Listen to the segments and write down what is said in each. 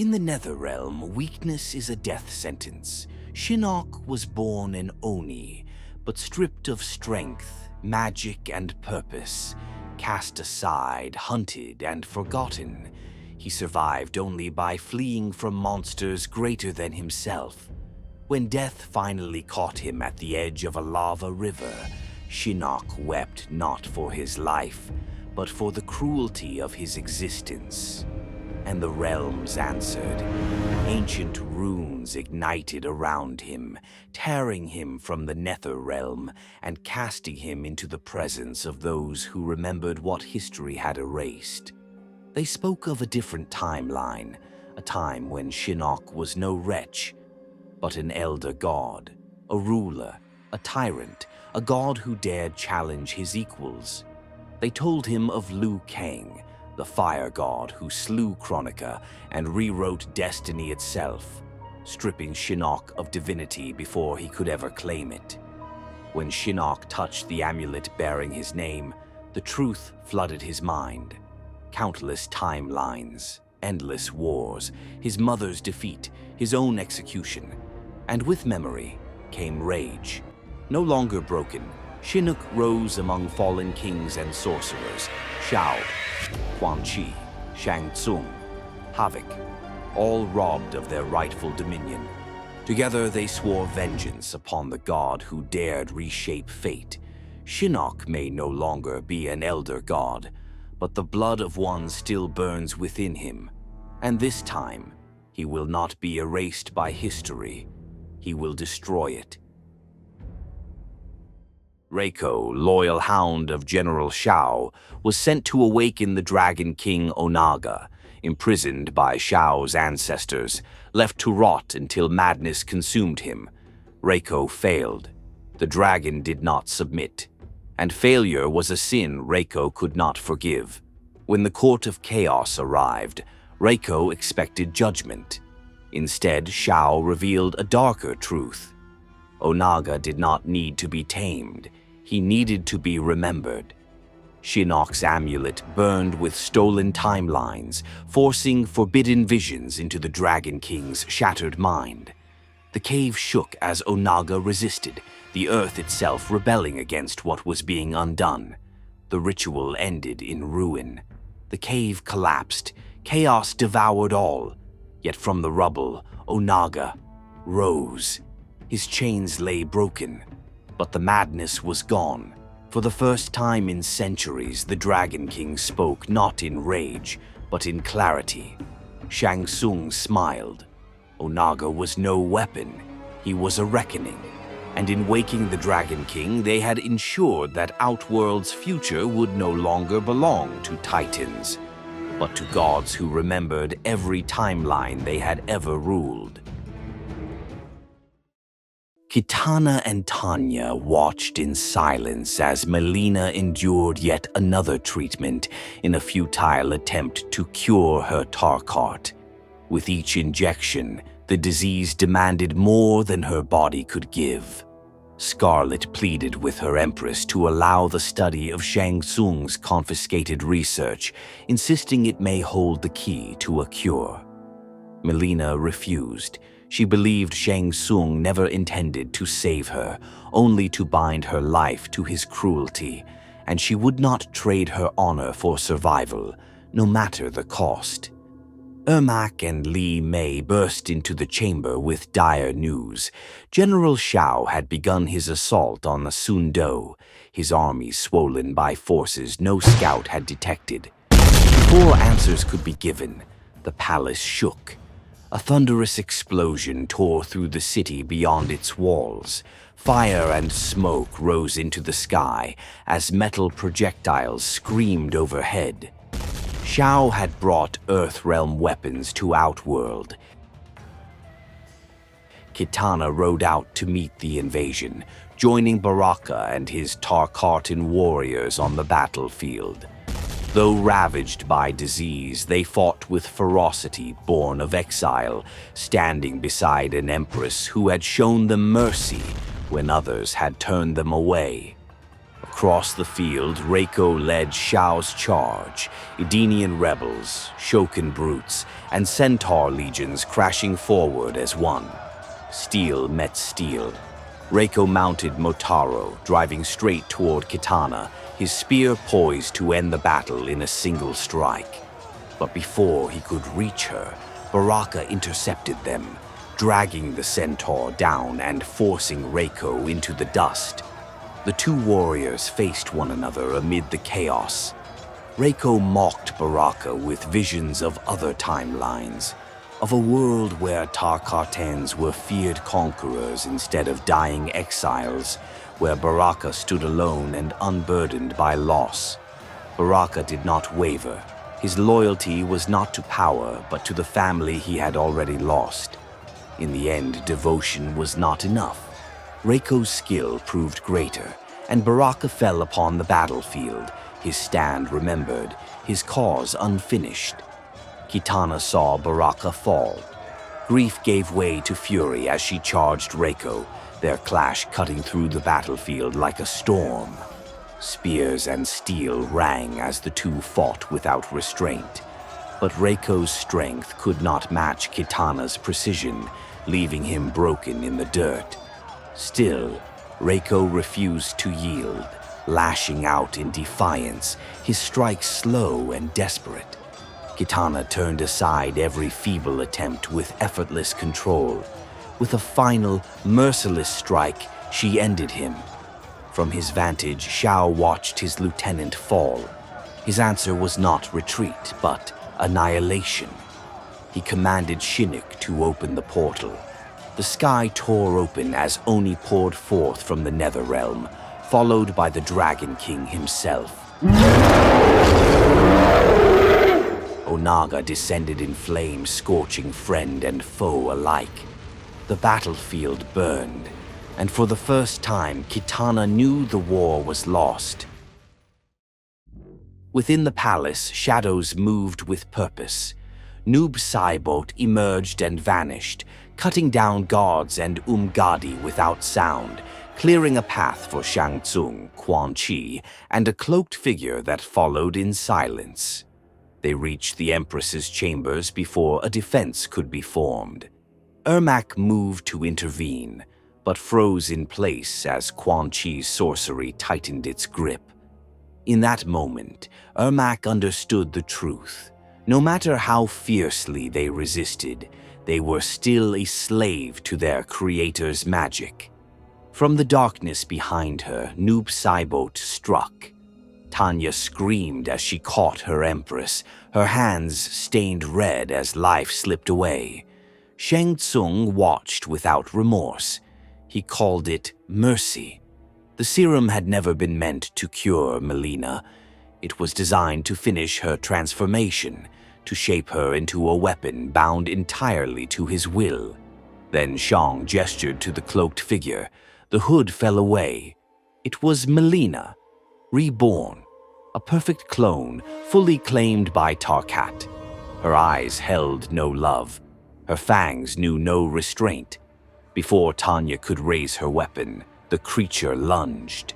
In the Netherrealm, weakness is a death sentence. Shinnok was born an Oni, but stripped of strength, magic, and purpose. Cast aside, hunted, and forgotten, he survived only by fleeing from monsters greater than himself. When death finally caught him at the edge of a lava river, Shinnok wept not for his life, but for the cruelty of his existence. And the realms answered. Ancient runes ignited around him, tearing him from the Netherrealm and casting him into the presence of those who remembered what history had erased. They spoke of a different timeline, a time when Shinnok was no wretch, but an elder god, a ruler, a tyrant, a god who dared challenge his equals. They told him of Liu Kang, the fire god who slew Kronika and rewrote destiny itself, stripping Shinnok of divinity before he could ever claim it. When Shinnok touched the amulet bearing his name, the truth flooded his mind. Countless timelines, endless wars, his mother's defeat, his own execution. And with memory came rage. No longer broken, Shinnok rose among fallen kings and sorcerers, Shao, Quan Chi, Shang Tsung, Havoc, all robbed of their rightful dominion. Together they swore vengeance upon the god who dared reshape fate. Shinnok may no longer be an elder god, but the blood of one still burns within him. And this time, he will not be erased by history. He will destroy it. Reiko, loyal hound of General Shao, was sent to awaken the Dragon King Onaga, imprisoned by Shao's ancestors, left to rot until madness consumed him. Reiko failed. The dragon did not submit, and failure was a sin Reiko could not forgive. When the Kourt of Khaos arrived, Reiko expected judgment. Instead, Shao revealed a darker truth. Onaga did not need to be tamed. He needed to be remembered. Shinnok's amulet burned with stolen timelines, forcing forbidden visions into the Dragon King's shattered mind. The cave shook as Onaga resisted, the earth itself rebelling against what was being undone. The ritual ended in ruin. The cave collapsed. Chaos devoured all. Yet from the rubble, Onaga rose. His chains lay broken, but the madness was gone. For the first time in centuries, the Dragon King spoke not in rage, but in clarity. Shang Tsung smiled. Onaga was no weapon. He was a reckoning. And in waking the Dragon King, they had ensured that Outworld's future would no longer belong to Titans, but to gods who remembered every timeline they had ever ruled. Kitana and Tanya watched in silence as Melina endured yet another treatment in a futile attempt to cure her Tarkart. With each injection, the disease demanded more than her body could give. Scarlet pleaded with her empress to allow the study of Shang Tsung's confiscated research, insisting it may hold the key to a cure. Melina refused. She believed Shang Tsung never intended to save her, only to bind her life to his cruelty, and she would not trade her honor for survival, no matter the cost. Ermac and Li Mei burst into the chamber with dire news. General Shao had begun his assault on the Sun Do, his army swollen by forces no scout had detected. Before answers could be given, the palace shook. A thunderous explosion tore through the city beyond its walls. Fire and smoke rose into the sky as metal projectiles screamed overhead. Shao had brought Earthrealm weapons to Outworld. Kitana rode out to meet the invasion, joining Baraka and his Tarkatan warriors on the battlefield. Though ravaged by disease, they fought with ferocity born of exile, standing beside an empress who had shown them mercy when others had turned them away. Across the field, Reiko led Xiao's charge, Edenian rebels, Shokan brutes, and centaur legions crashing forward as one. Steel met steel. Reiko mounted Motaro, driving straight toward Kitana, his spear poised to end the battle in a single strike. But before he could reach her, Baraka intercepted them, dragging the centaur down and forcing Reiko into the dust. The two warriors faced one another amid the chaos. Reiko mocked Baraka with visions of other timelines, of a world where Tarkatans were feared conquerors instead of dying exiles, where Baraka stood alone and unburdened by loss. Baraka did not waver. His loyalty was not to power, but to the family he had already lost. In the end, devotion was not enough. Reiko's skill proved greater, and Baraka fell upon the battlefield, his stand remembered, his cause unfinished. Kitana saw Baraka fall. Grief gave way to fury as she charged Reiko, their clash cutting through the battlefield like a storm. Spears and steel rang as the two fought without restraint. But Reiko's strength could not match Kitana's precision, leaving him broken in the dirt. Still, Reiko refused to yield, lashing out in defiance, his strikes slow and desperate. Kitana turned aside every feeble attempt with effortless control. With a final, merciless strike, she ended him. From his vantage, Xiao watched his lieutenant fall. His answer was not retreat, but annihilation. He commanded Shinnok to open the portal. The sky tore open as Oni poured forth from the Netherrealm, followed by the Dragon King himself. Onaga descended in flames, scorching friend and foe alike. The battlefield burned, and for the first time, Kitana knew the war was lost. Within the palace, shadows moved with purpose. Noob Saibot emerged and vanished, cutting down guards and Umgadi without sound, clearing a path for Shang Tsung, Quan Chi, and a cloaked figure that followed in silence. They reached the Empress's chambers before a defense could be formed. Ermac moved to intervene, but froze in place as Quan Chi's sorcery tightened its grip. In that moment, Ermac understood the truth. No matter how fiercely they resisted, they were still a slave to their creator's magic. From the darkness behind her, Noob Saibot struck. Tanya screamed as she caught her empress, her hands stained red as life slipped away. Shang Tsung watched without remorse. He called it mercy. The serum had never been meant to cure Melina. It was designed to finish her transformation, to shape her into a weapon bound entirely to his will. Then Shang gestured to the cloaked figure. The hood fell away. It was Melina, reborn, a perfect clone, fully claimed by Tarkat. Her eyes held no love. Her fangs knew no restraint. Before Tanya could raise her weapon, the creature lunged.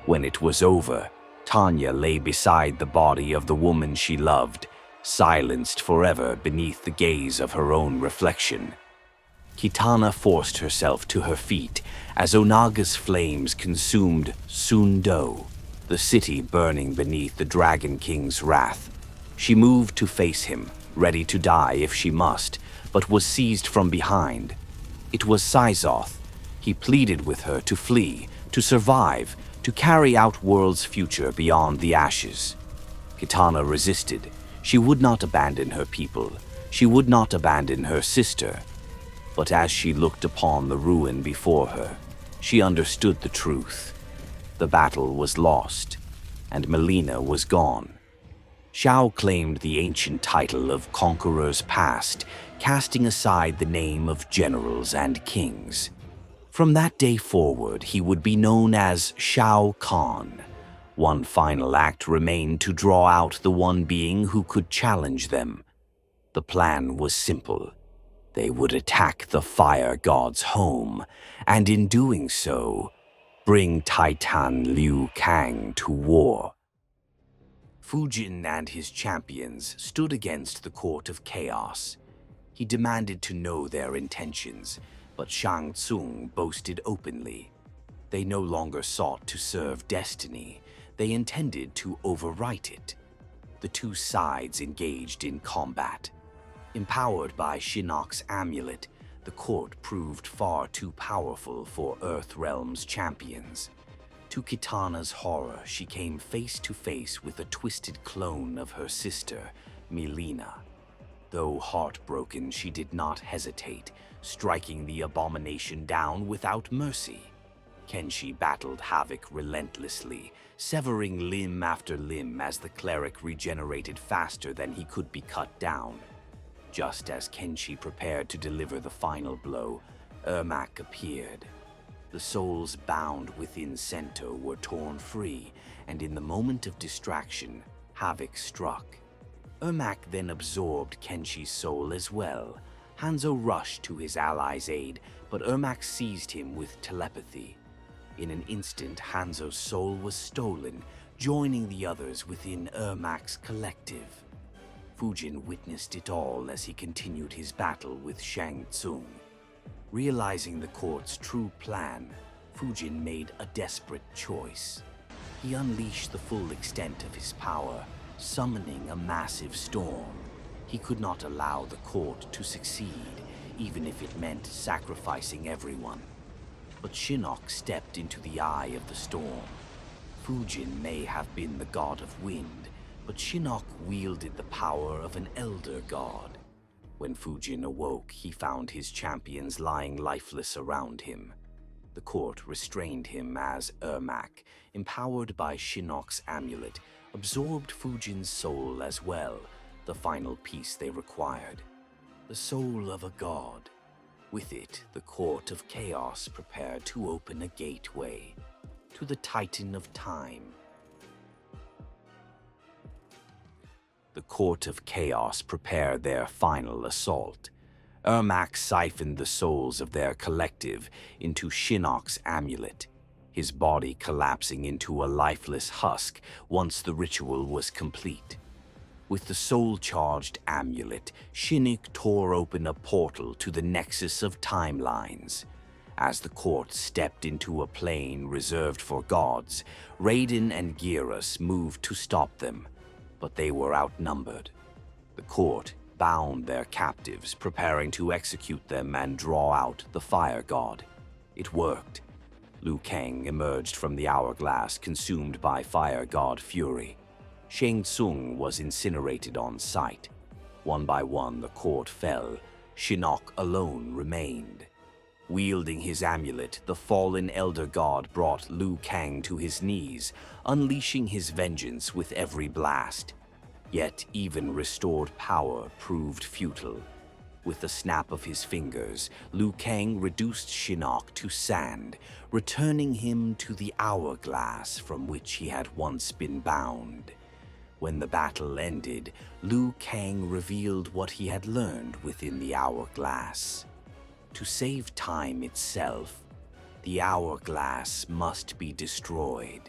When it was over, Tanya lay beside the body of the woman she loved, silenced forever beneath the gaze of her own reflection. Kitana forced herself to her feet as Onaga's flames consumed Sundo, the city burning beneath the Dragon King's wrath. She moved to face him, ready to die if she must, but was seized from behind. It was Sizoth. He pleaded with her to flee, to survive, to carry out world's future beyond the ashes. Kitana resisted. She would not abandon her people. She would not abandon her sister. But as she looked upon the ruin before her, she understood the truth. The battle was lost, and Melina was gone. Xiao claimed the ancient title of conquerors past, casting aside the name of generals and kings. From that day forward, he would be known as Shao Kahn. One final act remained to draw out the one being who could challenge them. The plan was simple. They would attack the fire god's home, and in doing so, Bring Titan Liu Kang to war. Fujin and his champions stood against the Court of Chaos. He demanded to know their intentions, but Shang Tsung boasted openly. They no longer sought to serve destiny, they intended to overwrite it. The two sides engaged in combat. Empowered by Shinnok's amulet, the court proved far too powerful for Earthrealm's champions. To Kitana's horror, she came face to face with a twisted clone of her sister, Mileena. Though heartbroken, she did not hesitate, striking the abomination down without mercy. Kenshi battled Havoc relentlessly, severing limb after limb as the cleric regenerated faster than he could be cut down. Just as Kenshi prepared to deliver the final blow, Ermac appeared. The souls bound within Sento were torn free, and in the moment of distraction, Havoc struck. Ermac then absorbed Kenshi's soul as well. Hanzo rushed to his ally's aid, but Ermac seized him with telepathy. In an instant, Hanzo's soul was stolen, joining the others within Ermac's collective. Fujin witnessed it all as he continued his battle with Shang Tsung. Realizing the court's true plan, Fujin made a desperate choice. He unleashed the full extent of his power, summoning a massive storm. He could not allow the court to succeed, even if it meant sacrificing everyone. But Shinnok stepped into the eye of the storm. Fujin may have been the god of wind, but Shinnok wielded the power of an elder god. When Fujin awoke, he found his champions lying lifeless around him. The court restrained him as Ermac, empowered by Shinnok's amulet, absorbed Fujin's soul as well, the final piece they required. The soul of a god. With it, the Court of Chaos prepared to open a gateway to the Titan of Time. The Court of Chaos prepared their final assault. Ermac siphoned the souls of their collective into Shinnok's amulet, his body collapsing into a lifeless husk once the ritual was complete. With the soul-charged amulet, Shinnok tore open a portal to the nexus of timelines. As the court stepped into a plane reserved for gods, Raiden and Geras moved to stop them, but they were outnumbered. The court bound their captives, preparing to execute them and draw out the fire god. It worked. Liu Kang emerged from the hourglass, consumed by fire god fury. Shang Tsung was incinerated on sight. One by one, the court fell. Shinnok alone remained. Wielding his amulet, the fallen elder god brought Liu Kang to his knees, unleashing his vengeance with every blast. Yet even restored power proved futile. With the snap of his fingers, Liu Kang reduced Shinnok to sand, returning him to the hourglass from which he had once been bound. When the battle ended, Liu Kang revealed what he had learned within the hourglass. To save time itself, the hourglass must be destroyed.